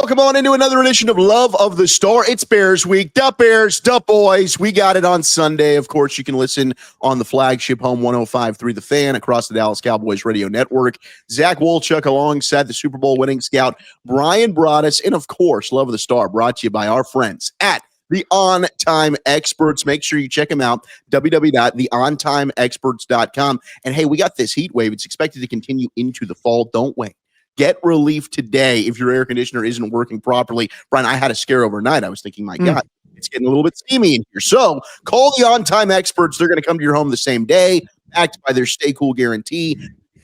Welcome on into another edition of Love of the Star. It's Bears week. Duh Bears, duh boys. We got it on Sunday. Of course, you can listen on the flagship home 105.3 The Fan across the Dallas Cowboys radio network. Zach Wolchuk alongside the Super Bowl winning scout Brian Broaddus. And of course, Love of the Star brought to you by our friends at the On Time Experts. Make sure you check them out, www.theontimeexperts.com. And hey, we got this heat wave. It's expected to continue into the fall. Don't wait. Get relief today if your air conditioner isn't working properly. Brian, I had a scare overnight. I was thinking, my God, it's getting a little bit steamy in here. So call the On-Time Experts. They're going to come to your home the same day, backed by their Stay Cool guarantee.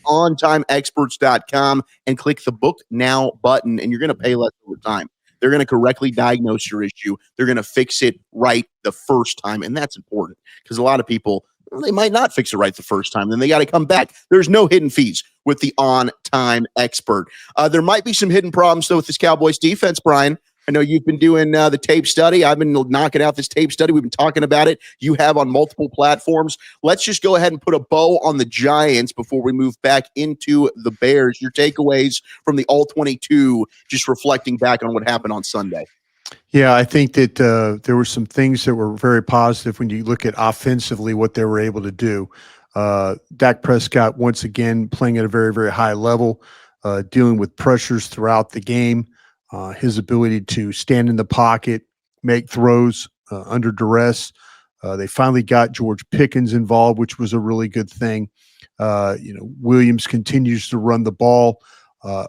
OnTimeExperts.com and click the Book Now button, and you're going to pay less over time. They're going to correctly diagnose your issue. They're going to fix it right the first time, and that's important because a lot of people, they might not fix it right the first time. Then they got to come back. There's no hidden fees with the On-Time Expert. There might be some hidden problems, though, with this Cowboys defense, Brian. I know you've been doing the tape study. I've been knocking out this tape study. We've been talking about it. You have on multiple platforms. Let's just go ahead and put a bow on the Giants before we move back into the Bears. Your takeaways from the All-22, just reflecting back on what happened on Sunday. Yeah, I think that there were some things that were very positive when you look at offensively what they were able to do. Dak Prescott, once again, playing at a very, very high level, dealing with pressures throughout the game, his ability to stand in the pocket, make throws under duress. They finally got George Pickens involved, which was a really good thing. Williams continues to run the ball.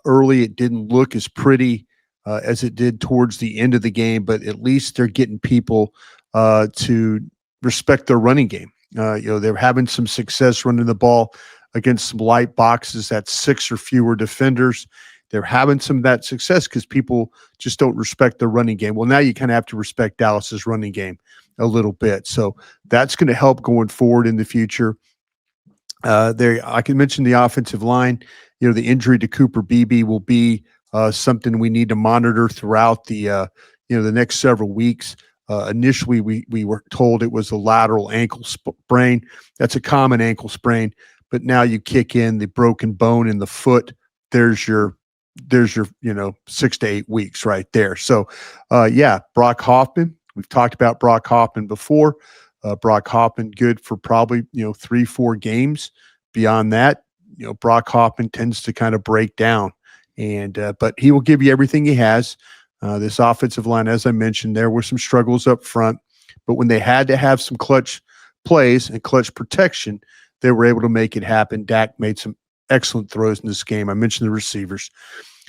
Early, it didn't look as pretty as it did towards the end of the game, but at least they're getting people to respect their running game. They're having some success running the ball against some light boxes, that's 6 or fewer defenders. They're having some of that success because people just don't respect the running game. Well, now you kind of have to respect Dallas's running game a little bit. So that's going to help going forward in the future. I can mention the offensive line. The injury to Cooper Beebe will be something we need to monitor throughout the next several weeks. Initially, we were told it was a lateral ankle sprain. That's a common ankle sprain, but now you kick in the broken bone in the foot. There's your 6 to 8 weeks right there. So, Brock Hoffman. We've talked about Brock Hoffman before. Brock Hoffman good for probably 3-4 games. Beyond that, Brock Hoffman tends to kind of break down. But he will give you everything he has. This offensive line, as I mentioned, there were some struggles up front, but when they had to have some clutch plays and clutch protection, they were able to make it happen. Dak made some excellent throws in this game. I mentioned the receivers.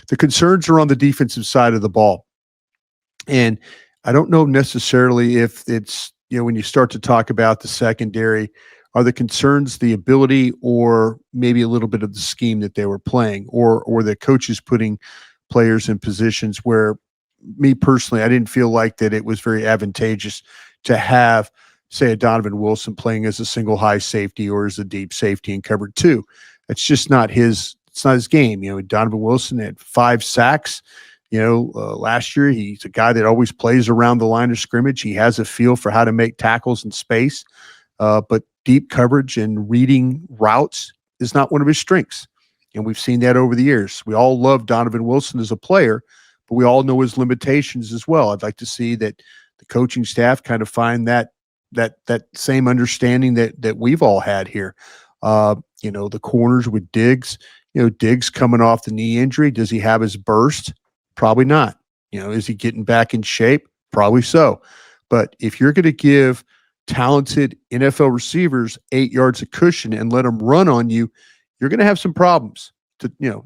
The concerns are on the defensive side of the ball. And I don't know necessarily if it's, when you start to talk about the secondary, are the concerns the ability or maybe a little bit of the scheme that they were playing or the coaches putting players in positions where, me personally, I didn't feel like that it was very advantageous to have, say, a Donovan Wilson playing as a single high safety or as a deep safety in cover 2. It's just not his game. Donovan Wilson had 5 sacks. Last year, he's a guy that always plays around the line of scrimmage. He has a feel for how to make tackles in space, but deep coverage and reading routes is not one of his strengths. And we've seen that over the years. We all love Donovan Wilson as a player, but we all know his limitations as well. I'd like to see that the coaching staff kind of find that same understanding that we've all had here. The corners with Diggs, Diggs coming off the knee injury. Does he have his burst? Probably not. Is he getting back in shape? Probably so. But if you're going to give talented NFL receivers 8 yards of cushion and let them run on you, you're going to have some problems.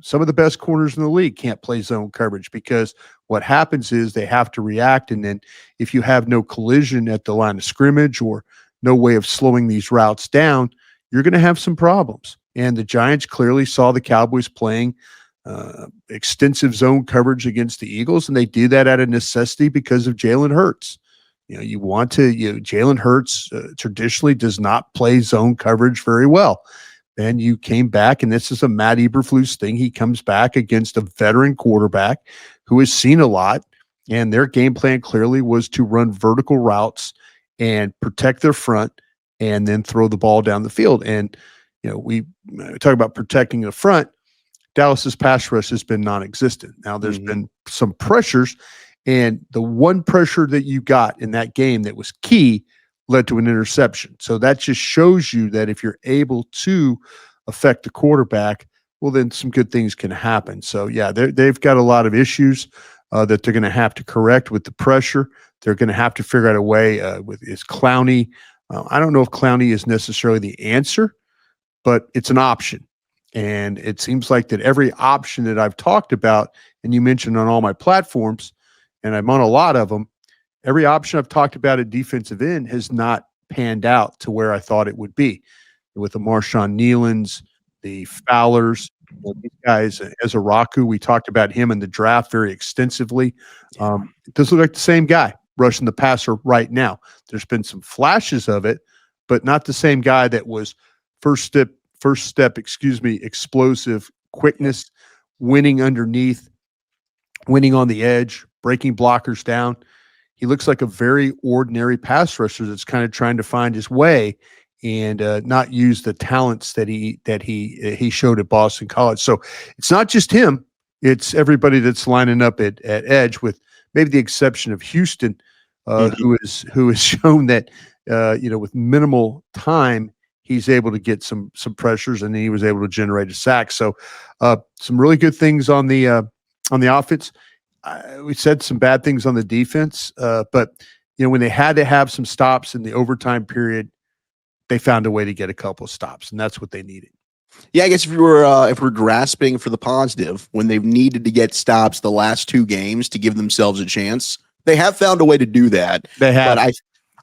Some of the best corners in the league can't play zone coverage because what happens is they have to react. And then if you have no collision at the line of scrimmage or no way of slowing these routes down, you're going to have some problems. And the Giants clearly saw the Cowboys playing extensive zone coverage against the Eagles, and they do that out of necessity because of Jalen Hurts. Jalen Hurts traditionally does not play zone coverage very well. And you came back, and this is a Matt Eberflus thing. He comes back against a veteran quarterback who has seen a lot, and their game plan clearly was to run vertical routes and protect their front and then throw the ball down the field. And, we talk about protecting the front. Dallas's pass rush has been non-existent. Now there's Mhm. been some pressures, and the one pressure that you got in that game that was key led to an interception. So that just shows you that if you're able to affect the quarterback, well, then some good things can happen. So yeah, they've got a lot of issues that they're going to have to correct with the pressure. They're going to have to figure out a way with is Clowney. I don't know if Clowney is necessarily the answer, but it's an option. And it seems like that every option that I've talked about, and you mentioned on all my platforms, and I'm on a lot of them, every option I've talked about at defensive end has not panned out to where I thought it would be. With the Marshawn Nealons, the Fowlers, these guys, Ezaraku, we talked about him in the draft very extensively. Yeah. It does look like the same guy rushing the passer right now. There's been some flashes of it, but not the same guy that was first step, explosive quickness, winning underneath, winning on the edge, breaking blockers down. He looks like a very ordinary pass rusher that's kind of trying to find his way and not use the talents that he showed at Boston College. So it's not just him; it's everybody that's lining up at edge, with maybe the exception of Houston, Mhm. who has shown that with minimal time he's able to get some pressures, and then he was able to generate a sack. So some really good things on the offense. We said some bad things on the defense, but when they had to have some stops in the overtime period, they found a way to get a couple of stops, and that's what they needed. Yeah, I guess if we're grasping for the positive, when they've needed to get stops the last two games to give themselves a chance, they have found a way to do that. They But have.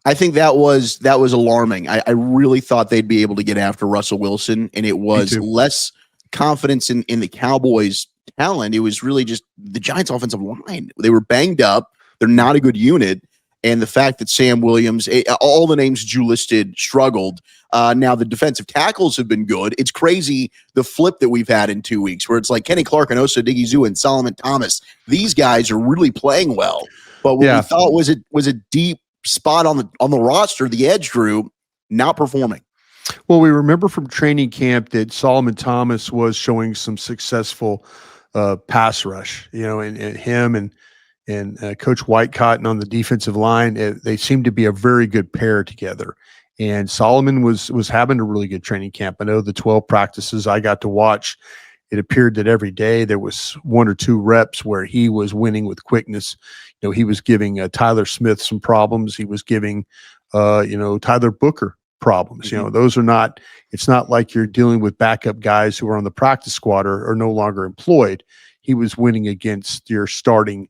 I think that was alarming. I really thought they'd be able to get after Russell Wilson, and it Me was too. less confidence in the Cowboys' talent. It was really just the Giants' offensive line. They were banged up. They're not a good unit. And the fact that Sam Williams, all the names that you listed, struggled. Now the defensive tackles have been good. It's crazy the flip that we've had in 2 weeks, where it's like Kenny Clark and Osa Digizua and Solomon Thomas. These guys are really playing well. But what we Yeah. thought was a deep spot on the roster, the edge group, not performing. Well, we remember from training camp that Solomon Thomas was showing some successful pass rush, and him and Coach White Cotton on the defensive line, they seemed to be a very good pair together. And Solomon was having a really good training camp. I know the 12 practices I got to watch, it appeared that every day there was one or two reps where he was winning with quickness. He was giving Tyler Smith some problems. He was giving, Tyler Booker problems. Mm-hmm. Those are not. It's not like you're dealing with backup guys who are on the practice squad or no longer employed. He was winning against your starting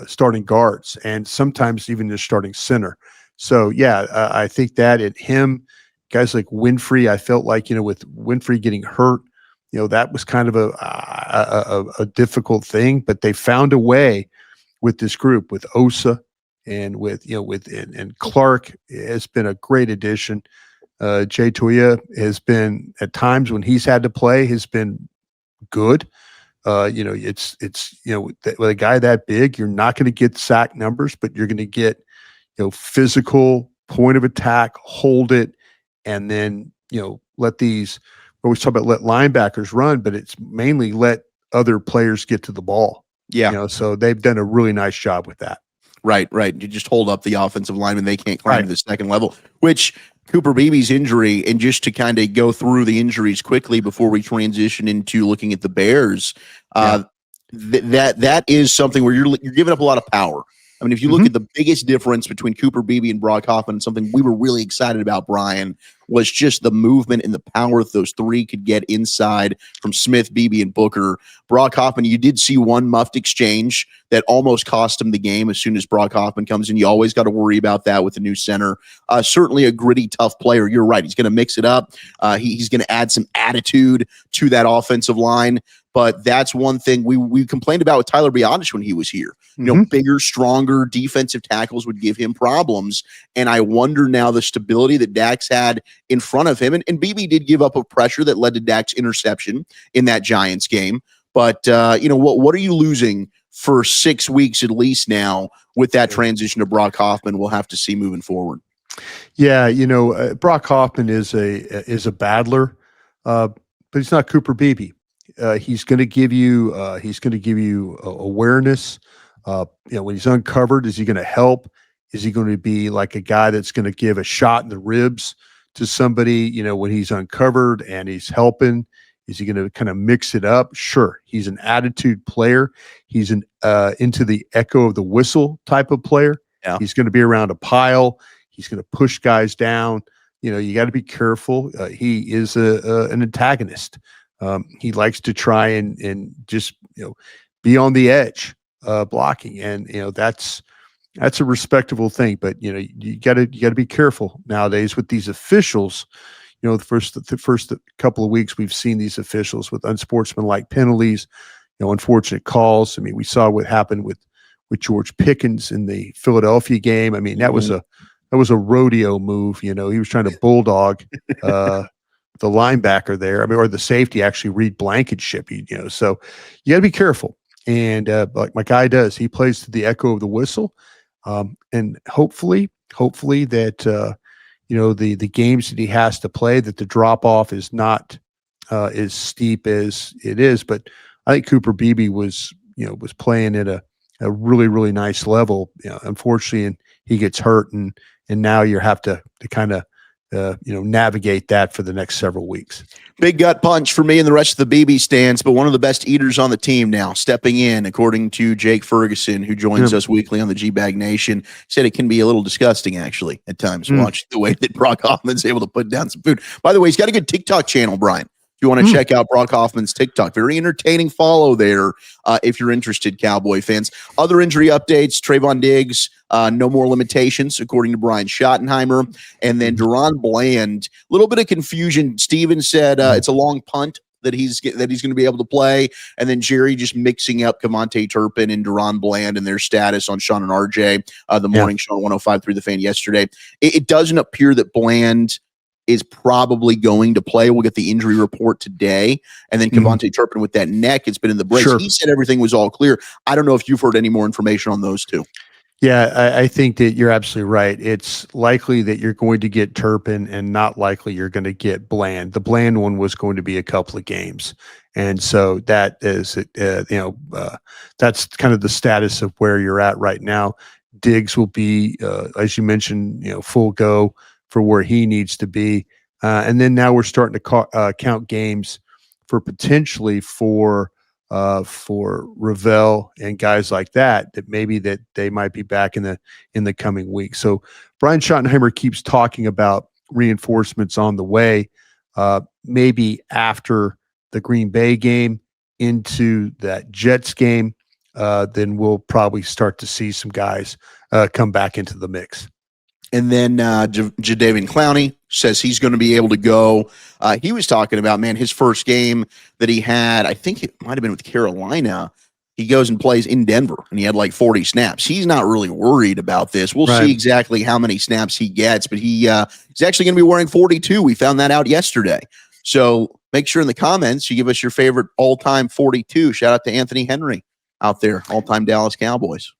starting guards and sometimes even the starting center. So yeah, I think that at him, guys like Winfrey, I felt like with Winfrey getting hurt, that was kind of a difficult thing, but they found a way with this group with Osa and and Clark has been a great addition. Jay Toya has been at times when he's had to play has been good. With a guy that big, you're not going to get sack numbers, but you're going to get, physical point of attack, hold it, and then, let these, we always talk about let linebackers run, but it's mainly let other players get to the ball. Yeah. So they've done a really nice job with that. Right. You just hold up the offensive lineman. They can't climb Right. to the second level, which Cooper Beebe's injury, and just to kind of go through the injuries quickly before we transition into looking at the Bears, that is something where you're giving up a lot of power. I mean, if you look at the biggest difference between Cooper Beebe and Brock Hoffman, something we were really excited about, Brian, was just the movement and the power that those three could get inside from Smith, Beebe, and Booker. Brock Hoffman, you did see one muffed exchange that almost cost him the game as soon as Brock Hoffman comes in. You always got to worry about that with the new center. Certainly a gritty, tough player. You're right. He's going to mix it up. He's going to add some attitude to that offensive line. But that's one thing we complained about with Tyler Biadasz when he was here. Bigger, stronger defensive tackles would give him problems. And I wonder now the stability that Dax had in front of him. And BB did give up a pressure that led to Dak's interception in that Giants game. But, what are you losing for 6 weeks at least now with that transition to Brock Hoffman? We'll have to see moving forward. Yeah, Brock Hoffman is a battler. but he's not Cooper Beebe. He's going to give you awareness. When he's uncovered, is he going to help? Is he going to be like a guy that's going to give a shot in the ribs to somebody, when he's uncovered and he's helping? Is he going to kind of mix it up? Sure. He's an attitude player. He's an into the echo of the whistle type of player. Yeah. He's going to be around a pile. He's going to push guys down. You got to be careful. He is an antagonist. He likes to try and just be on the edge blocking, and that's a respectable thing. But you got to be careful nowadays with these officials. The first couple of weeks we've seen these officials with unsportsmanlike penalties, unfortunate calls. I mean, we saw what happened with George Pickens in the Philadelphia game. I mean, that was a rodeo move. He was trying to bulldog the linebacker there. I mean, or the safety, actually Reed Blankenship. So you got to be careful. And like my guy does, he plays to the echo of the whistle, and hopefully that the games that he has to play, that the drop off is not as steep as it is. But I think Cooper Beebe was playing at a really, really nice level. Unfortunately, and he gets hurt, and now you have to kind of navigate that for the next several weeks. Big gut punch for me and the rest of the BB stands, but one of the best eaters on the team now stepping in, according to Jake Ferguson, who joins us weekly on the G-Bag Nation, said it can be a little disgusting, actually, at times, watch the way that Brock Hoffman's able to put down some food. By the way, he's got a good TikTok channel, Brian. If you want to check out Brock Hoffman's TikTok, very entertaining follow there if you're interested, Cowboy fans. Other injury updates, Trayvon Diggs, no more limitations, according to Brian Schottenheimer. And then Deron Bland, a little bit of confusion. Steven said it's a long punt that he's going to be able to play. And then Jerry just mixing up Cavante Turpin and Deron Bland and their status on Sean and RJ, the morning show on 105.3 The Fan yesterday. It doesn't appear that Bland is probably going to play. We'll get the injury report today. And then Cavante Turpin with that neck, it's been in the brace. He said everything was all clear. I don't know if you've heard any more information on those two. Yeah, I think that you're absolutely right. It's likely that you're going to get Turpin and not likely you're going to get Bland. The Bland one was going to be a couple of games. And so that is, that's kind of the status of where you're at right now. Diggs will be, as you mentioned, full go for where he needs to be. And then now we're starting to count games for potentially for Ravel and guys like that maybe that they might be back in the coming weeks. So Brian Schottenheimer keeps talking about reinforcements on the way, maybe after the Green Bay game into that Jets game, then we'll probably start to see some guys come back into the mix. And then Jadeveon Clowney says he's going to be able to go. He was talking about, his first game that he had, I think it might have been with Carolina. He goes and plays in Denver, and he had like 40 snaps. He's not really worried about this. We'll see exactly how many snaps he gets, but he's actually going to be wearing 42. We found that out yesterday. So make sure in the comments you give us your favorite all-time 42. Shout out to Anthony Henry out there, all-time Dallas Cowboys.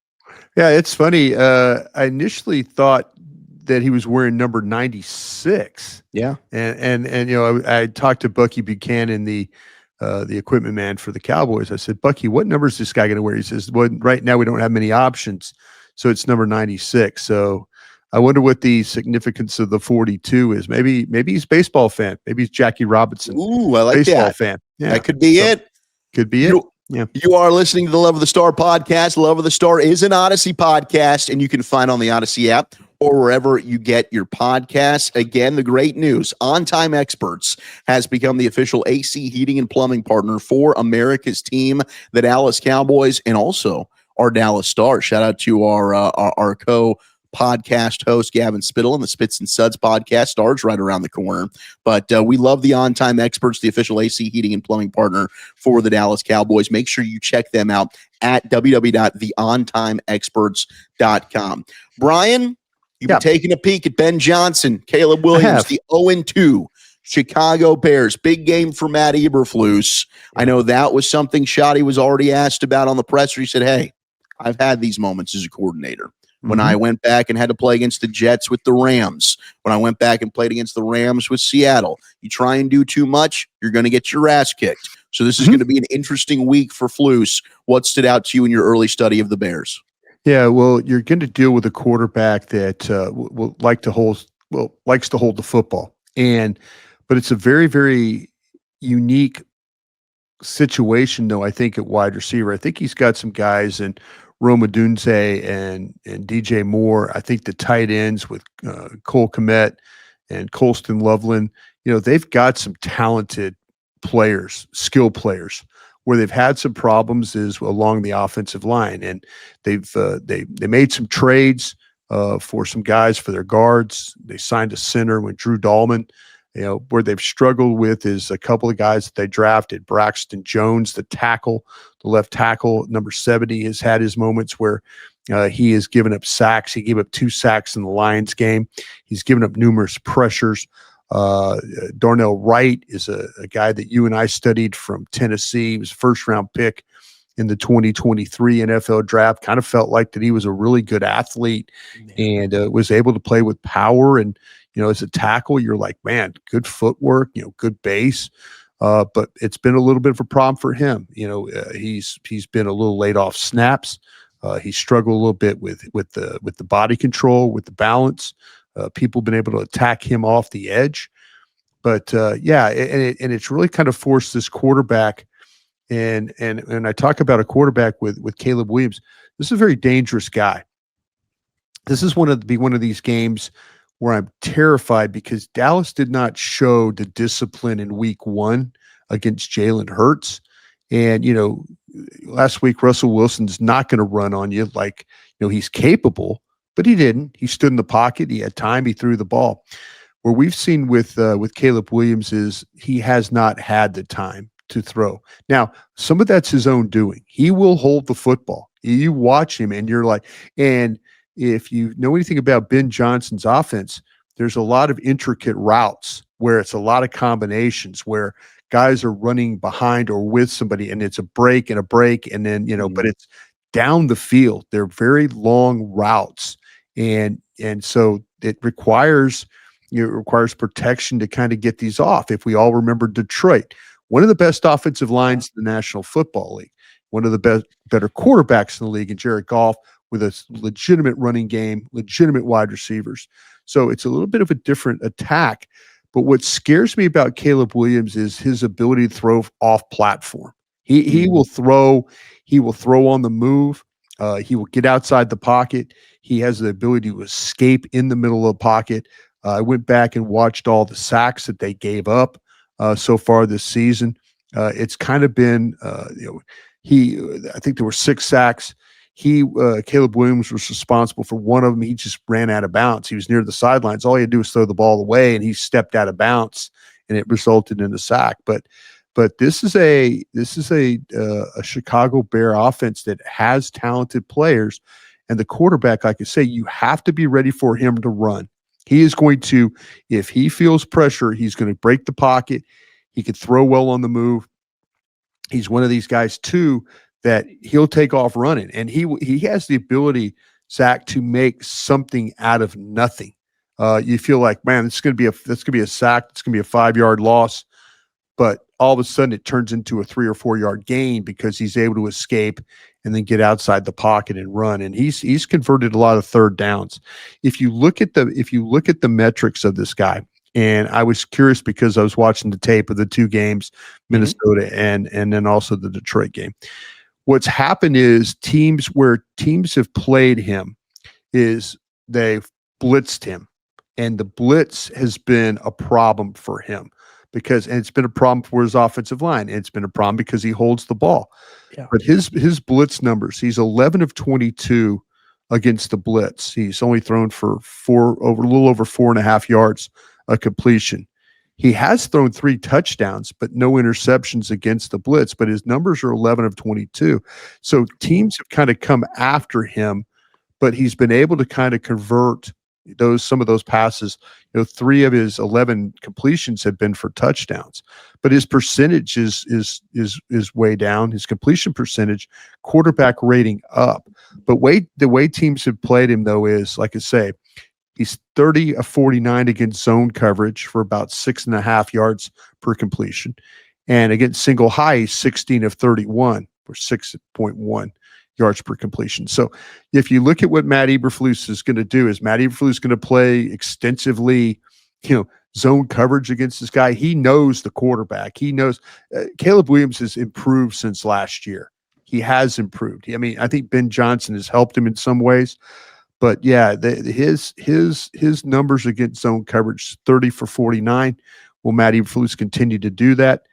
Yeah, it's funny. I initially thought that he was wearing number 96. Yeah. And I talked to Bucky Buchanan, the equipment man for the Cowboys. I said, Bucky, what number is this guy going to wear? He says, well, right now we don't have many options, so it's number 96. So I wonder what the significance of the 42 is. Maybe he's a baseball fan. Maybe he's Jackie Robinson. Ooh, I like baseball that. Fan. Yeah. That could be it. Could be it. Yeah. You are listening to the Love of the Star podcast. Love of the Star is an Odyssey podcast, and you can find on the Odyssey app or wherever you get your podcasts. Again, the great news, On Time Experts has become the official AC heating and plumbing partner for America's team, the Dallas Cowboys, and also our Dallas Stars. Shout out to our co-podcast host, Gavin Spittle, and the Spits and Suds podcast. Stars right around the corner. But we love the On Time Experts, the official AC heating and plumbing partner for the Dallas Cowboys. Make sure you check them out at www.theontimeexperts.com. Brian, you've been taking a peek at Ben Johnson, Caleb Williams, the 0-2 Chicago Bears. Big game for Matt Eberflus. I know that was something Shotty was already asked about on the presser. He said, hey, I've had these moments as a coordinator. When Mhm. I went back and had to play against the Jets with the Rams, when I went back and played against the Rams with Seattle, you try and do too much, you're going to get your ass kicked. So this is Mhm. going to be an interesting week for Flus. What stood out to you in your early study of the Bears? Yeah, well, you're going to deal with a quarterback that likes to hold the football, but it's a very, very unique situation, though. I think at wide receiver, I think he's got some guys in Roma Dunze and DJ Moore. I think the tight ends with Cole Kmet and Colston Loveland, they've got some talented players, skill players. Where they've had some problems is along the offensive line, and they made some trades for some guys for their guards. They signed a center with Drew Dahlman. Where they've struggled with is a couple of guys that they drafted. Braxton Jones, the left tackle, number 70, has had his moments where he has given up sacks. He gave up 2 sacks in the Lions game. He's given up numerous pressures. Darnell Wright is a guy that you and I studied from Tennessee. He was a first-round pick in the 2023 NFL draft. Kind of felt like that he was a really good athlete and was able to play with power. And, as a tackle, you're like, man, good footwork, good base. But it's been a little bit of a problem for him. He's been a little late off snaps. He struggled a little bit with the body control, with the balance. People have been able to attack him off the edge. But yeah, and it's really kind of forced this quarterback. And I talk about a quarterback with Caleb Williams. This is a very dangerous guy. This is one of these games where I'm terrified because Dallas did not show the discipline in week 1 against Jalen Hurts. And, last week, Russell Wilson's not going to run on you like, he's capable, but he didn't. He stood in the pocket. He had time. He threw the ball. Where we've seen with Caleb Williams is he has not had the time to throw. Now, some of that's his own doing. He will hold the football. You watch him and you're like, and if you know anything about Ben Johnson's offense, there's a lot of intricate routes where it's a lot of combinations where guys are running behind or with somebody and it's a break and a break. And then, but it's down the field. They're very long routes. And so it requires protection to kind of get these off. If we all remember Detroit, one of the best offensive lines in the National Football League, one of the better quarterbacks in the league, and Jared Goff with a legitimate running game, legitimate wide receivers. So it's a little bit of a different attack. But what scares me about Caleb Williams is his ability to throw off platform. He will throw on the move. He will get outside the pocket. He has the ability to escape in the middle of the pocket. I went back and watched all the sacks that they gave up so far this season. It's kind of been, I think there were 6 sacks. Caleb Williams was responsible for one of them. He just ran out of bounds. He was near the sidelines. All he had to do was throw the ball away, and he stepped out of bounds, and it resulted in a sack. But this is a Chicago Bear offense that has talented players, and the quarterback, like I say, you have to be ready for him to run. He is going to, if he feels pressure, he's going to break the pocket. He could throw well on the move. He's one of these guys too that he'll take off running, and he has the ability, Zach, to make something out of nothing. You feel like, man, this is going to be a sack. It's going to be a 5-yard loss, but all of a sudden it turns into a 3 or 4 yard gain because he's able to escape and then get outside the pocket and run. And he's converted a lot of third downs. If you look at the metrics of this guy, and I was curious because I was watching the tape of the 2 games, Minnesota and then also the Detroit game. What's happened is teams have played him is they've blitzed him, and the blitz has been a problem for him and it's been a problem for his offensive line. And it's been a problem because he holds the ball. Yeah. But his blitz numbers, he's 11 of 22 against the blitz. He's only thrown for a little over 4.5 yards a completion. He has thrown 3 touchdowns, but no interceptions against the blitz. But his numbers are 11 of 22. So teams have kind of come after him, but he's been able to kind of convert some of those passes, 3 of his 11 completions have been for touchdowns, but his percentage is way down. His completion percentage, quarterback rating up. But the way teams have played him though is, like I say, he's 30 of 49 against zone coverage for about 6.5 yards per completion. And against single high, he's 16 of 31 for 6.1 yards per completion. So if you look at what Matt Eberflus is going to do, is Matt Eberflus going to play extensively, zone coverage against this guy? He knows the quarterback. He knows Caleb Williams has improved since last year. He has improved. I think Ben Johnson has helped him in some ways. But yeah, his numbers against zone coverage, 30 for 49. Will Matt Eberflus continue to do that?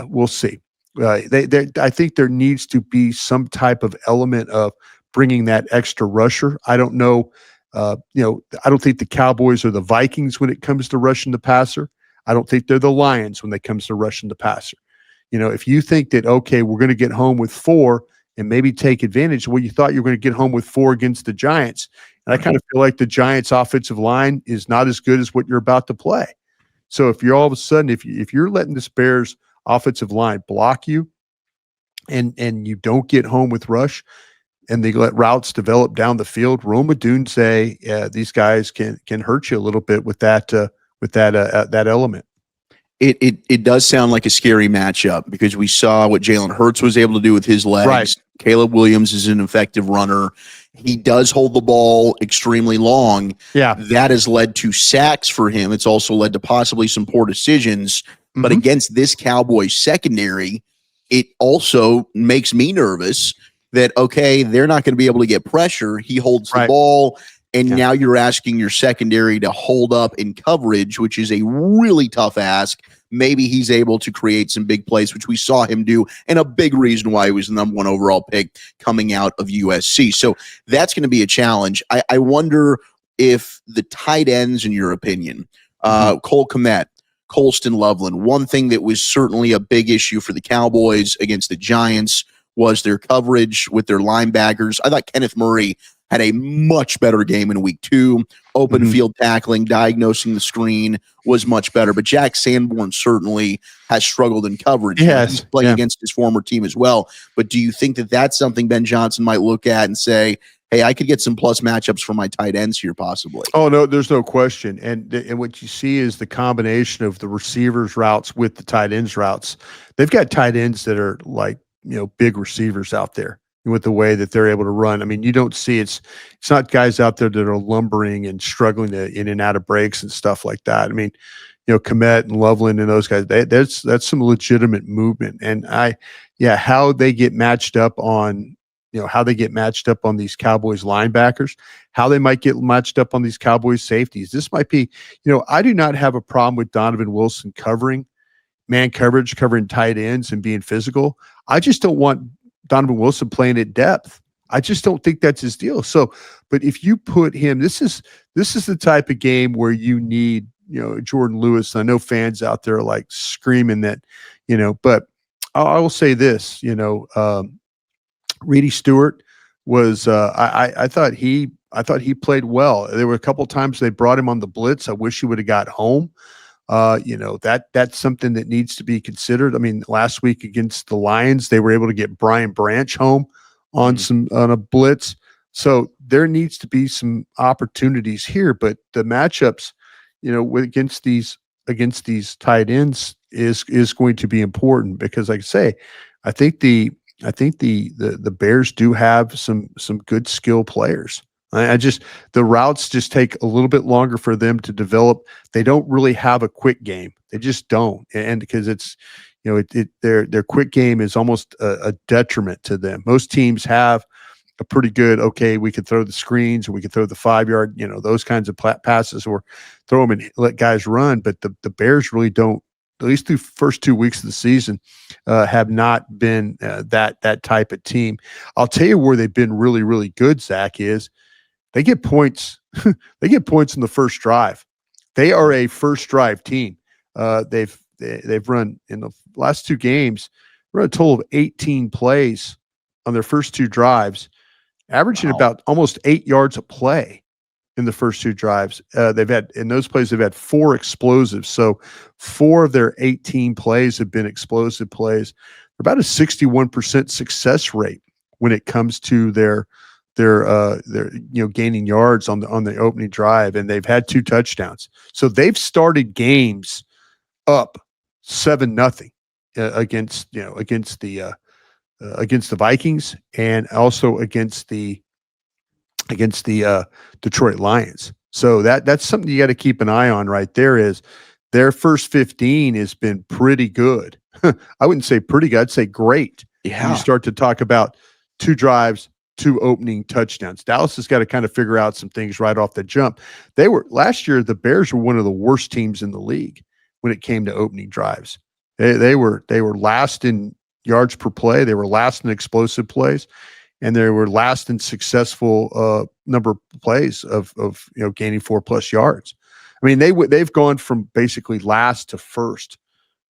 We'll see. I think there needs to be some type of element of bringing that extra rusher. I don't know. I don't think the Cowboys are the Vikings when it comes to rushing the passer. I don't think they're the Lions when it comes to rushing the passer. If you think that, okay, we're going to get home with 4 and maybe take advantage, well, you thought you were going to get home with 4 against the Giants. And I kind of feel like the Giants' offensive line is not as good as what you're about to play. So if you're all of a sudden, if you're letting this Bears offensive line block you and you don't get home with rush and they let routes develop down the field, Rome Odunze, these guys can hurt you a little bit with that element. It does sound like a scary matchup because we saw what Jalen Hurts was able to do with his legs. Right. Caleb Williams is an effective runner. He does hold the ball extremely long. Yeah. That has led to sacks for him. It's also led to possibly some poor decisions. Mm-hmm. But against this Cowboys secondary, it also makes me nervous that, okay, they're not going to be able to get pressure. He holds the ball. And now you're asking your secondary to hold up in coverage, which is a really tough ask. Maybe he's able to create some big plays, which we saw him do, and a big reason why he was the number 1 overall pick coming out of USC. So that's going to be a challenge. I wonder if the tight ends, in your opinion, Cole Kmet, Colston Loveland, one thing that was certainly a big issue for the Cowboys against the Giants was their coverage with their linebackers. I thought Kenneth Murray had a much better game in week 2. Open field tackling, diagnosing the screen was much better. But Jack Sanborn certainly has struggled in coverage. Yes. He's playing against his former team as well. But do you think that that's something Ben Johnson might look at and say, hey, I could get some plus matchups for my tight ends here possibly? Oh, no, there's no question. And what you see is the combination of the receivers routes with the tight ends routes. They've got tight ends that are like, big receivers out there with the way that they're able to run. You don't see it's not guys out there that are lumbering and struggling to in and out of breaks and stuff like that. Kmet and Loveland and those guys, that's some legitimate movement. And how they get matched up on, these Cowboys linebackers, how they might get matched up on these Cowboys safeties. This might be, I do not have a problem with Donovan Wilson covering man coverage, covering tight ends and being physical. I just don't want Donovan Wilson playing at depth. I just don't think that's his deal. So, but if you put him, this is the type of game where you need, Jordan Lewis. I know fans out there are like screaming that, but I will say this, Reedy Stewart was, I thought he played well. There were a couple times they brought him on the blitz. I wish he would have got home. That's something that needs to be considered. Last week against the Lions, they were able to get Brian Branch home on a blitz. So there needs to be some opportunities here, but the matchups, against these tight ends is going to be important because, like I say, I think the Bears do have some good skill players. The routes just take a little bit longer for them to develop. They don't really have a quick game. They just don't. And because it's, their quick game is almost a detriment to them. Most teams have a pretty good, okay, we can throw the screens or we can throw the 5-yard, those kinds of passes or throw them and let guys run. But the Bears really don't, at least through first 2 weeks of the season, have not been that type of team. I'll tell you where they've been really, really good, Zach, is they get points. They get points in the first drive. They are a first drive team. They've run in the last 2 games, run a total of 18 plays on their first 2 drives, averaging about almost 8 yards a play. in the first two drives. They've had in those plays, they've had 4 explosives. So 4 of their 18 plays have been explosive plays. About a 61% success rate when it comes to their gaining yards on the opening drive, and they've had 2 touchdowns. So they've started games up 7-0 against the Vikings, and also against the Detroit Lions. So that's something you got to keep an eye on right there. Is their first 15 has been pretty good. I wouldn't say pretty good. I'd say great. Yeah. When you start to talk about 2 drives, 2 opening touchdowns. Dallas has got to kind of figure out some things right off the jump. They were last year, the Bears were one of the worst teams in the league when it came to opening drives. They were last in yards per play. They were last in explosive plays, and they were last in successful number of plays of gaining 4+ yards. I mean, they've gone from basically last to first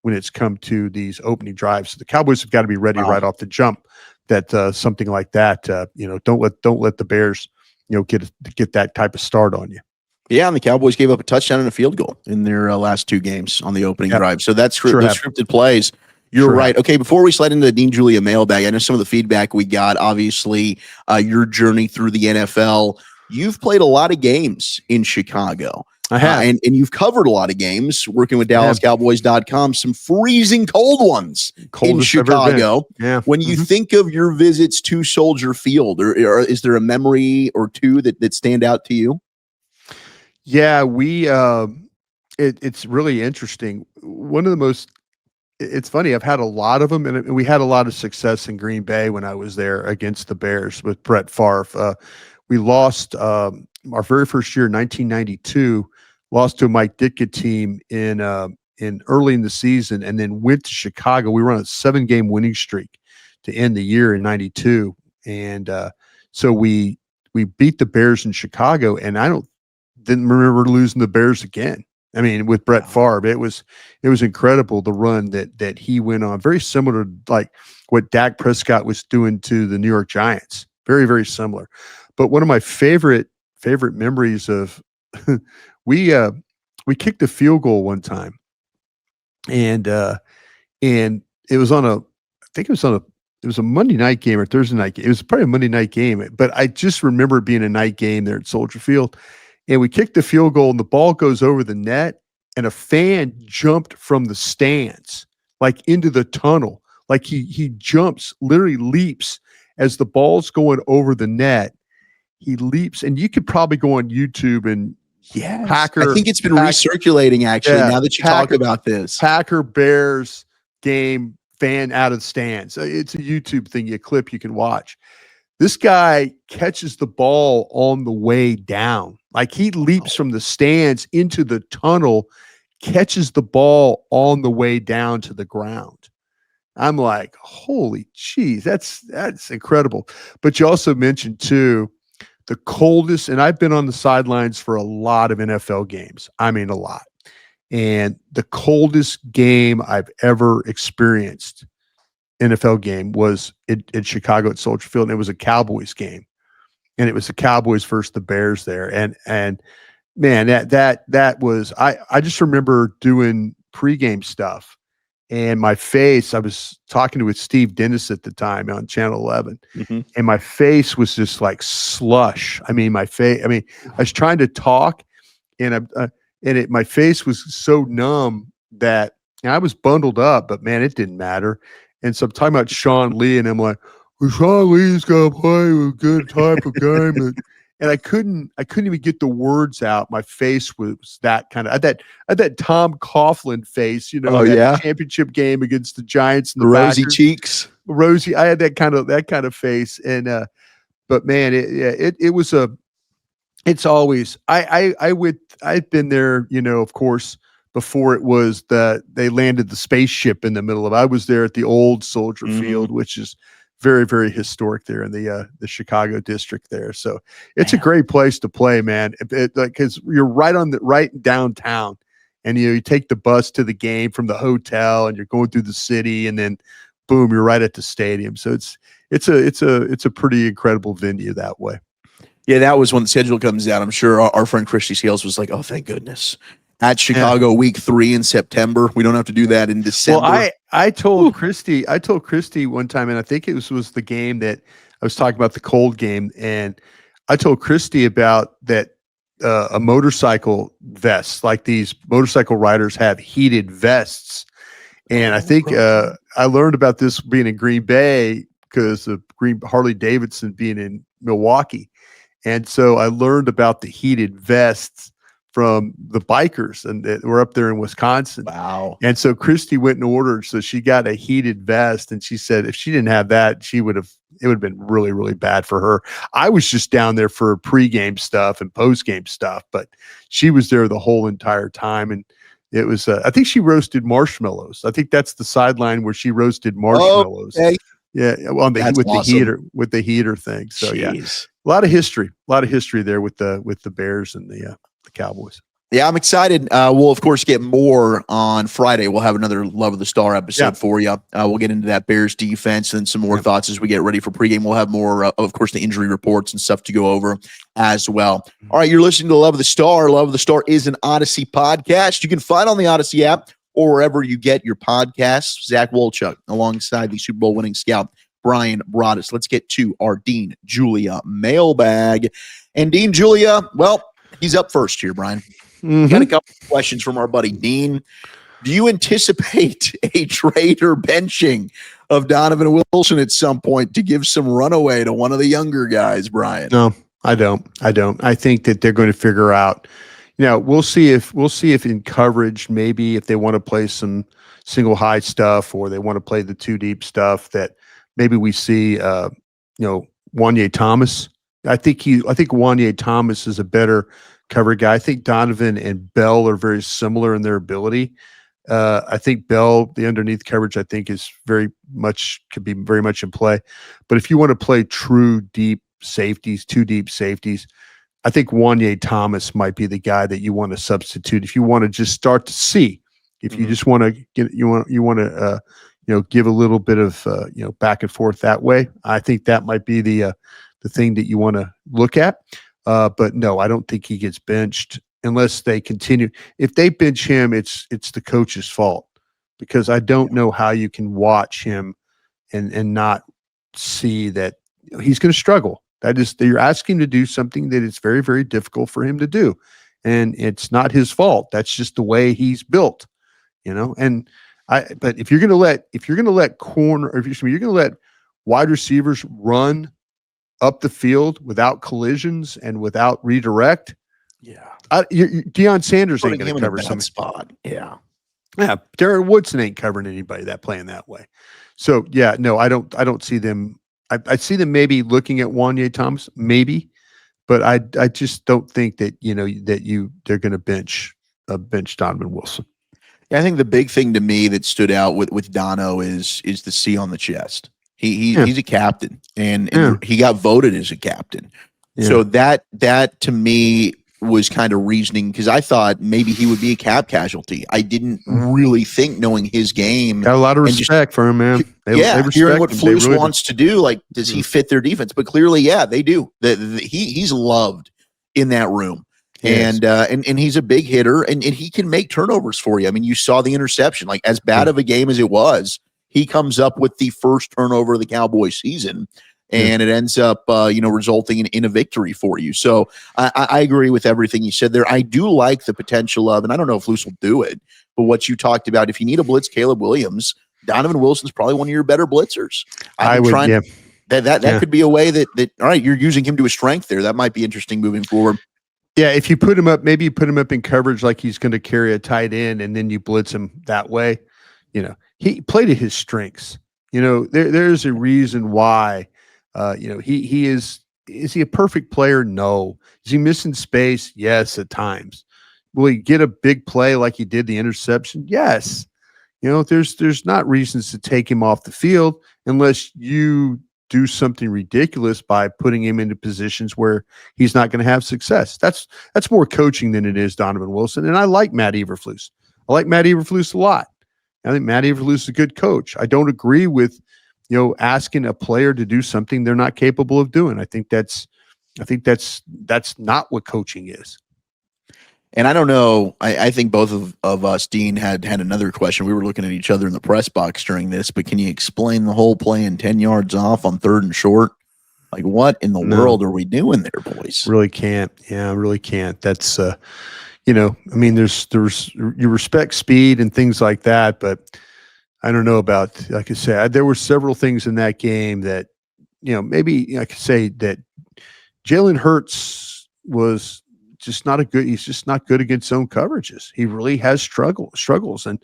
when it's come to these opening drives. So the Cowboys have got to be ready right off the jump that something like that, don't let the Bears, get that type of start on you. Yeah, and the Cowboys gave up a touchdown and a field goal in their last 2 games on the opening drive. So that's those scripted plays. You're right. Okay, before we slide into the Dean Julia mailbag, I know some of the feedback we got, obviously, your journey through the NFL. You've played a lot of games in Chicago. I have. And you've covered a lot of games working with DallasCowboys.com, some freezing cold ones in Chicago. Yeah. When you think of your visits to Soldier Field, or is there a memory or two that stand out to you? Yeah, it's really interesting. One of the most, it's funny, I've had a lot of them, and we had a lot of success in Green Bay when I was there against the Bears with Brett Favre. We lost our very first year, 1992, lost to a Mike Ditka team in early in the season, and then went to Chicago. We were on a 7-game winning streak to end the year in 92. And so we beat the Bears in Chicago, and didn't remember losing the Bears again. I mean, with Brett Favre, it was incredible, the run that he went on. Very similar to like what Dak Prescott was doing to the New York Giants. Very, very similar. But one of my favorite memories of we kicked a field goal one time, and it was on it was a Monday night game or Thursday night game. It was probably a Monday night game, but I just remember it being a night game there at Soldier Field. And we kicked the field goal, and the ball goes over the net, and a fan jumped from the stands, like into the tunnel. Like he jumps, literally leaps as the ball's going over the net. He leaps, and you could probably go on YouTube and I think it's been recirculating, actually, now that you talk about this. Packer Bears game, fan out of the stands. It's a YouTube thing, a clip you can watch. This guy catches the ball on the way down. Like he leaps from the stands into the tunnel, catches the ball on the way down to the ground. I'm like, holy geez, that's incredible. But you also mentioned too, the coldest, and I've been on the sidelines for a lot of NFL games. I mean, a lot. And the coldest game I've ever experienced, NFL game, was in Chicago at Soldier Field, and it was a Cowboys game. And it was the Cowboys versus the Bears there. And man, that was, I just remember doing pregame stuff, and my face, I was talking with Steve Dennis at the time on Channel 11, and my face was just like slush. I mean, I was trying to talk, and my face was so numb that I was bundled up, but man, it didn't matter. And so I'm talking about Sean Lee, and I'm like, well, Sean Lee's gonna play a good type of game, and I couldn't even get the words out. My face was that kind of, I had that Tom Coughlin face, that championship game against the Giants and the rosy Packers. cheeks, rosy. I had that kind of face, and but man, it was it's always I've been there, of course, before it was that they landed the spaceship in the middle of. I was there at the old Soldier Field, which is very, very historic there in the Chicago district there. So it's a great place to play, man. Because you're right downtown, and you take the bus to the game from the hotel, and you're going through the city, and then boom, you're right at the stadium. So it's a pretty incredible venue that way. Yeah, that was when the schedule comes out. I'm sure our friend Christy Scales was like, "Oh, thank goodness." At Yeah. Chicago, week 3 in September. We don't have to do that in Well, December. I told Christy one time, and I think it was the game that I was talking about, the cold game, and I told Christy about that a motorcycle vest, like these motorcycle riders have heated vests. And I Oh, think pro I learned about this being in Green Bay because of Green Harley Davidson being in Milwaukee. And so I learned about the heated vests from the bikers and that were up there in Wisconsin. Wow. And so Christy went and ordered. So she got a heated vest. And she said if she didn't have that, it would have been really, really bad for her. I was just down there for pregame stuff and postgame stuff, but she was there the whole entire time. And it was, I think she roasted marshmallows. I think that's the sideline where she roasted marshmallows. Okay. Yeah, on the That's with awesome. the heater thing. So yeah, Jeez. a lot of history there with the Bears and the Cowboys. Yeah, I'm excited. We'll, of course, get more on Friday. We'll have another Love of the Star episode for you. We'll get into that Bears defense and some more thoughts as we get ready for pregame. We'll have more, of course, the injury reports and stuff to go over as well. All right, you're listening to Love of the Star. Love of the Star is an Odyssey podcast. You can find on the Odyssey app or wherever you get your podcasts. Zach Wolchuk alongside the Super Bowl winning scout, Brian Broaddus. Let's get to our Dean Julia mailbag. And Dean Julia, well, he's up first here, Brian. Mm-hmm. Got a couple of questions from our buddy Dean. Do you anticipate a trade or benching of Donovan Wilson at some point to give some runaway to one of the younger guys, Brian? No, I don't. I think that they're going to figure out. We'll see if in coverage, maybe if they want to play some single high stuff or they want to play the two deep stuff, that maybe we see Wanye Thomas. I think Wanye Thomas is a better cover guy. I think Donovan and Bell are very similar in their ability. I think Bell, the underneath coverage, I think could be very much in play. But if you want to play true deep safeties, two deep safeties, I think Wanye Thomas might be the guy that you want to substitute. If you want to just start to see, if you just want to get, you want to give a little bit of back and forth that way. I think that might be the thing that you want to look at. But no, I don't think he gets benched unless they continue. If they bench him, it's the coach's fault, because I don't know how you can watch him and not see that he's going to struggle. That is, you're asking him to do something that is very, very difficult for him to do, and it's not his fault. That's just the way he's built, And but if you're going to let you're going to let wide receivers run up the field without collisions and without redirect, Deion Sanders ain't going to cover some spot. Yeah. Darren Woodson ain't covering anybody that playing that way. So yeah, no, I don't see them. I see them maybe looking at Wanye Thomas, maybe, but I just don't think that they're going to bench Donovan Wilson. Yeah, I think the big thing to me that stood out with Dono is the C on the chest. He's a captain, and he got voted as a captain. Yeah. So that to me was kind of reasoning, because I thought maybe he would be a cap casualty. I didn't really think, knowing his game. Got a lot of respect for him, man. They hearing what Flus wants to do, like, does he fit their defense? But clearly, yeah, they do. He's loved in that room. Yes. And he's a big hitter, and he can make turnovers for you. I mean, you saw the interception. Like, as bad of a game as it was, he comes up with the first turnover of the Cowboys season, and it ends up, resulting in a victory for you. So I agree with everything you said there. I do like the potential of, and I don't know if Luce will do it, but what you talked about, if you need a blitz, Caleb Williams, Donovan Wilson's probably one of your better blitzers. That could be a way that, all right, you're using him to his strength there. That might be interesting moving forward. Yeah, if you put him up, maybe you put him up in coverage like he's going to carry a tight end, and then you blitz him that way. He played to his strengths. There's a reason why. He is he a perfect player? No. Is he missing space? Yes, at times. Will he get a big play like he did the interception? Yes. There's not reasons to take him off the field unless you do something ridiculous by putting him into positions where he's not going to have success. That's more coaching than it is Donovan Wilson. And I like Matt Eberflus. I like Matt Eberflus a lot. I think Matt Eberflus is a good coach. I don't agree with, asking a player to do something they're not capable of doing. I think that's I think that's not what coaching is. And I don't know. I think both of us, Dean, had another question. We were looking at each other in the press box during this, but can you explain the whole playing 10 yards off on 3rd and short? Like, what in the No, world are we doing there, boys? really can't. Yeah, I really can't. That's I mean, there's you respect speed and things like that, but I don't know about, like I said, there were several things in that game that, maybe I could say that Jalen Hurts was just not a good. He's just not good against zone coverages. He really has struggles, and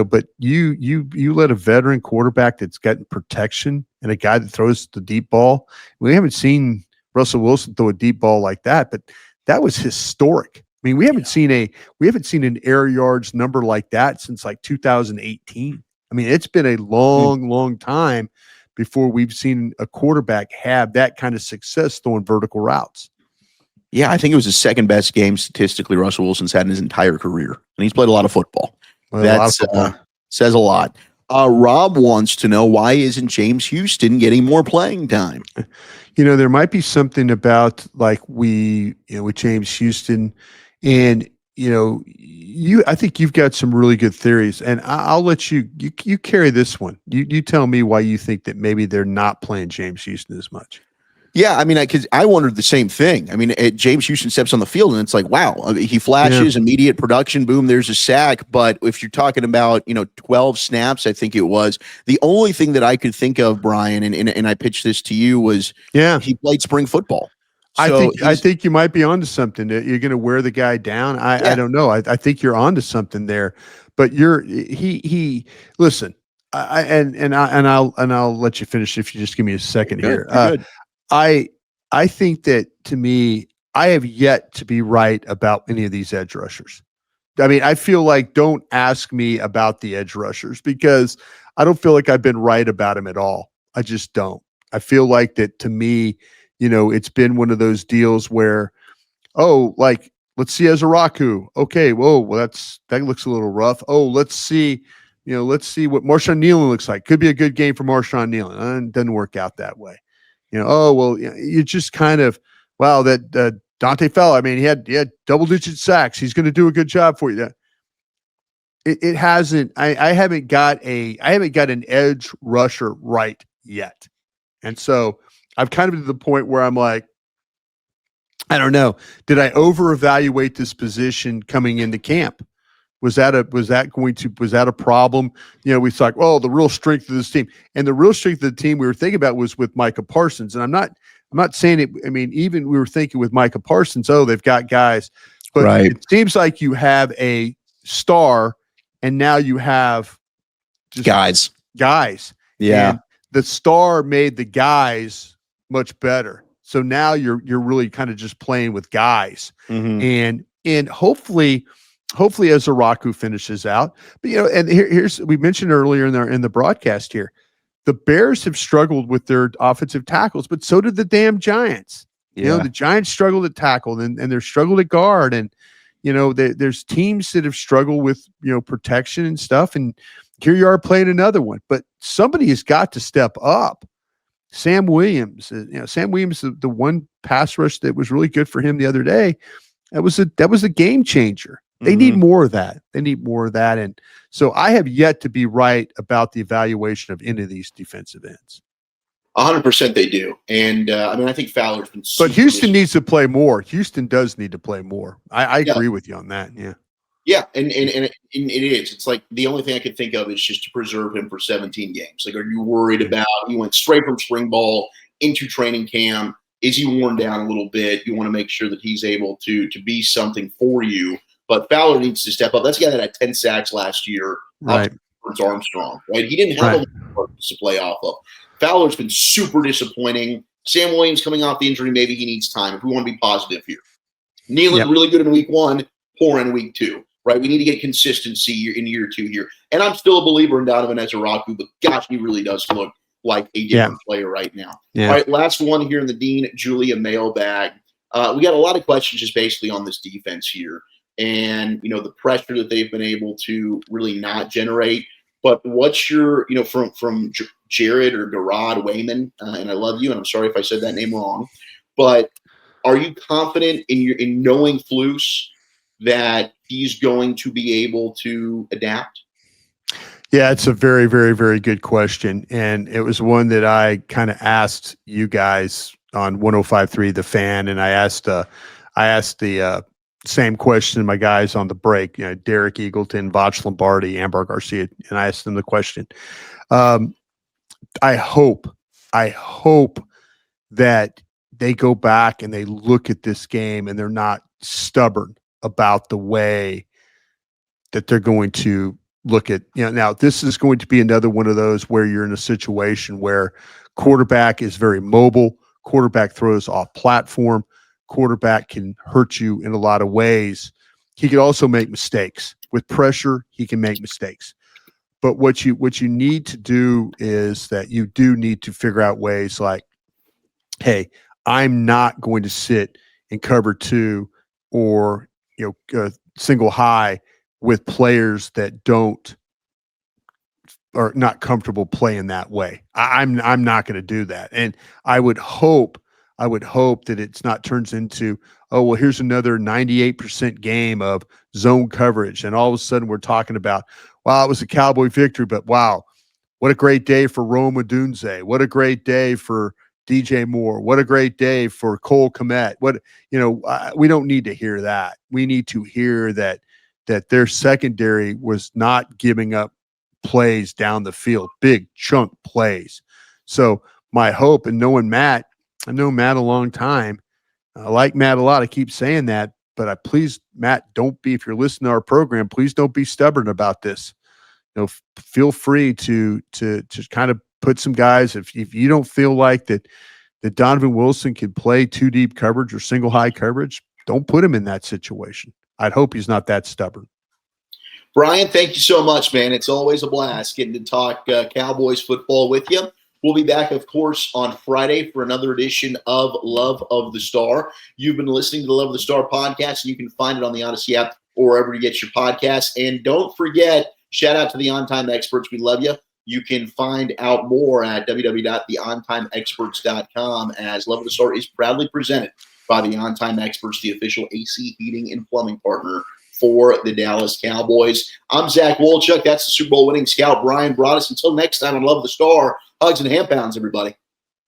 but you let a veteran quarterback that's gotten protection and a guy that throws the deep ball. We haven't seen Russell Wilson throw a deep ball like that, but that was historic. I mean, we haven't seen an air yards number like that since like 2018. I mean, it's been a long time before we've seen a quarterback have that kind of success throwing vertical routes. Yeah, I think it was the second best game statistically Russell Wilson's had in his entire career, and he's played a lot of football. That says a lot. Rob wants to know, why isn't James Houston getting more playing time? There might be something about like with James Houston, and I think you've got some really good theories, and I'll let you carry this one. You tell me why you think that maybe they're not playing James Houston as much. Yeah, I mean, because I wondered the same thing. I mean, James Houston steps on the field, and it's like, wow, he flashes, immediate production, boom, there's a sack. But if you're talking about, 12 snaps, I think it was, the only thing that I could think of, Brian, and I pitched this to you, was he played spring football. So I think you might be onto something. You're going to wear the guy down. I don't know. I think you're onto something there. But he listen. I'll let you finish if you just give me a second here. Good. I think that, to me, I have yet to be right about any of these edge rushers. I mean, I feel like, don't ask me about the edge rushers, because I don't feel like I've been right about them at all. I just don't. I feel like that, to me, it's been one of those deals where, like, let's see Ezraku. Okay, well, that looks a little rough. Oh, let's see what Marshawn Nealon looks like. Could be a good game for Marshawn Nealon. It doesn't work out that way. You just kind of, wow, that Dante Fella, I mean, he had double-digit sacks. He's going to do a good job for you. It hasn't. I haven't got an edge rusher right yet, and so I've kind of to the point where I'm like, I don't know. Did I over-evaluate this position coming into camp? Was that a problem? We thought, the real strength of this team, and the real strength of the team we were thinking about was with Micah Parsons. And I'm not saying it. I mean, even we were thinking with Micah Parsons, they've got guys, but it seems like you have a star, and now you have just guys. Yeah. And the star made the guys much better. So now you're really kind of just playing with guys, and hopefully Ezraku finishes out. But and here's, we mentioned earlier in the broadcast here, the Bears have struggled with their offensive tackles, but so did the damn Giants. The Giants struggled at tackle, and they're struggled at guard, and there's teams that have struggled with protection and stuff. And here you are playing another one, but somebody has got to step up. Sam Williams, the one pass rush that was really good for him the other day, that was a game changer. They need more of that. And so I have yet to be right about the evaluation of any of these defensive ends. 100% they do. And I mean, I think Fowler's been But Houston needs to play more. Houston does need to play more. I agree with you on that. Yeah. Yeah, and it is. It's like the only thing I could think of is just to preserve him for 17 games. Like, are you worried about, he went straight from spring ball into training camp? Is he worn down a little bit? You want to make sure that he's able to be something for you. But Fowler needs to step up. That's the guy that had 10 sacks last year. Right. Armstrong, right? He didn't have a lot to play off of. Fowler's been super disappointing. Sam Williams coming off the injury, maybe he needs time if we want to be positive here. Nealon really good in week 1, poor in week 2. Right, we need to get consistency in year 2 here. And I'm still a believer in Donovan Ezraku, but gosh, he really does look like a different player right now. Yeah. All right, last one here in the Dean Julia mailbag. We got a lot of questions just basically on this defense here, and the pressure that they've been able to really not generate. But what's your, from Jared or Garad Wayman, and I love you, and I'm sorry if I said that name wrong, but Are you confident in knowing Flus that he's going to be able to adapt? Yeah, it's a very, very, very good question. And it was one that I kind of asked you guys on 105.3 The Fan. And I asked the same question to my guys on the break, Derek Eagleton, Vach Lombardi, Ambar Garcia. And I asked them the question. Um, I hope, I hope that they go back and they look at this game and they're not stubborn about the way that they're going to look at, now this is going to be another one of those where you're in a situation where quarterback is very mobile, quarterback throws off platform, quarterback can hurt you in a lot of ways. He could also make mistakes. With pressure, he can make mistakes. But what you need to do is that you do need to figure out ways like, hey, I'm not going to sit in cover two or single high with players that don't are not comfortable playing that way. I'm not going to do that. And I would hope that it's not turns into, oh, well, here's another 98% game of zone coverage. And all of a sudden we're talking about, wow, it was a Cowboy victory, but wow, what a great day for Rome Odunze. What a great day for DJ Moore. What a great day for Cole Kmet. We don't need to hear that. We need to hear that their secondary was not giving up plays down the field, big chunk plays. So my hope, and knowing Matt, I've known Matt a long time. I like Matt a lot. I keep saying that, but please, Matt, if you're listening to our program, please don't be stubborn about this. Feel free to kind of put some guys. If you don't feel like that Donovan Wilson can play two deep coverage or single high coverage, don't put him in that situation. I'd hope he's not that stubborn. Brian, thank you so much, man. It's always a blast getting to talk Cowboys football with you. We'll be back, of course, on Friday for another edition of Love of the Star. You've been listening to the Love of the Star podcast, and you can find it on the Odyssey app or wherever you get your podcasts. And don't forget, shout out to the On-Time Experts. We love you. You can find out more at www.theontimeexperts.com, as Love of the Star is proudly presented by the On-Time Experts, the official AC heating and plumbing partner for the Dallas Cowboys. I'm Zach Wolchuk. That's the Super Bowl winning scout, Brian Broaddus. Until next time on Love of the Star, hugs and hand pounds, everybody.